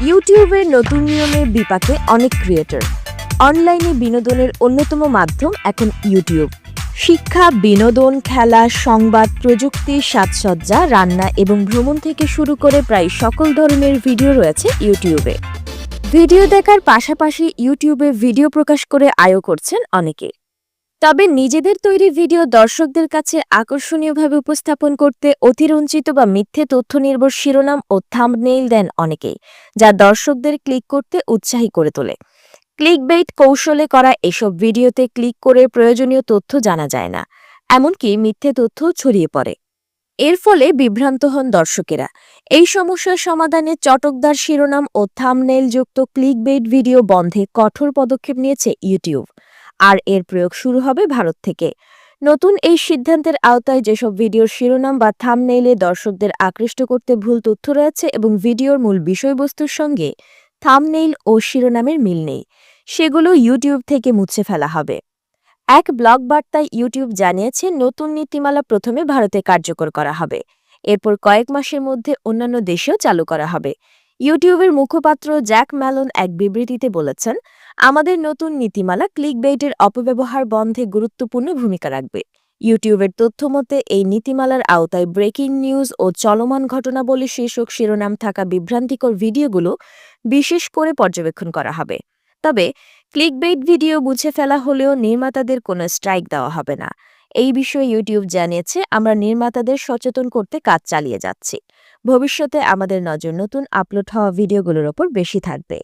ইউটিউবের নতুন নিয়মের বিপাকে অনেক ক্রিয়েটর। অনলাইনে বিনোদনের অন্যতম মাধ্যম এখন ইউটিউব। শিক্ষা, বিনোদন, খেলা, সংবাদ, প্রযুক্তি, সাজসজ্জা, রান্না এবং ভ্রমণ থেকে শুরু করে প্রায় সকল ধরনের ভিডিও রয়েছে ইউটিউবে। ভিডিও দেখার পাশাপাশি ইউটিউবে ভিডিও প্রকাশ করে আয়ও করছেন অনেকে। তবে নিজেদের তৈরি ভিডিও দর্শকদের কাছে আকর্ষণীয়ভাবে উপস্থাপন করতে অতিরঞ্জিত বা মিথ্যে তথ্য নির্ভর শিরোনাম ও থাম্বনেইল দেন অনেকেই, যা দর্শকদের ক্লিক করতে উৎসাহী করে তোলে। ক্লিকবেইট কৌশলে করা এসব ভিডিওতে ক্লিক করে প্রয়োজনীয় তথ্য জানা যায় না, এমনকি মিথ্যে তথ্য ছড়িয়ে পড়ে। এর ফলে বিভ্রান্ত হন দর্শকেরা। এই সমস্যার সমাধানে চটকদার শিরোনাম ও থাম্বনেইল যুক্ত ক্লিকবেইট ভিডিও বন্ধে কঠোর পদক্ষেপ নিয়েছে ইউটিউব, আর এর প্রয়োগ শুরু হবে ভারত থেকে। নতুন এই সিদ্ধান্তের আওতায় যেসব ভিডিওর শিরোনাম বা থাম্বনেইলে দর্শকদের আকৃষ্ট করতে ভুল তথ্য রয়েছে এবং ভিডিওর মূল বিষয়বস্তুর সঙ্গে থাম্বনেইল ও শিরোনামের মিল নেই, সেগুলো ইউটিউব থেকে মুছে ফেলা হবে। এক ব্লগ বার্তায় ইউটিউব জানিয়েছে, নতুন নীতিমালা প্রথমে ভারতে কার্যকর করা হবে, এরপর কয়েক মাসের মধ্যে অন্যান্য দেশেও চালু করা হবে। ইউটিউবের মুখপাত্র জ্যাক ম্যালন এক বিবৃতিতে বলেছেন, আমাদের নতুন নীতিমালা ক্লিকবেইটের অপব্যবহার বন্ধে গুরুত্বপূর্ণ ভূমিকা রাখবে। ইউটিউবের তথ্যমতে এই নীতিমালার আওতায় ব্রেকিং নিউজ ও চলমান ঘটনাবলী শীর্ষক শিরোনাম থাকা বিভ্রান্তিকর ভিডিওগুলো বিশেষ করে পর্যবেক্ষণ করা হবে। তবে ক্লিকবেইট ভিডিও মুছে ফেলা হলেও নির্মাতাদের কোনো স্ট্রাইক দেওয়া হবে না। এই বিষয়ে ইউটিউব জানিয়েছে, আমরা নির্মাতাদের সচেতন করতে কাজ চালিয়ে যাচ্ছি। ভবিষ্যতে আমাদের নজর নতুন আপলোড হওয়া ভিডিওগুলোর ওপর বেশি থাকবে।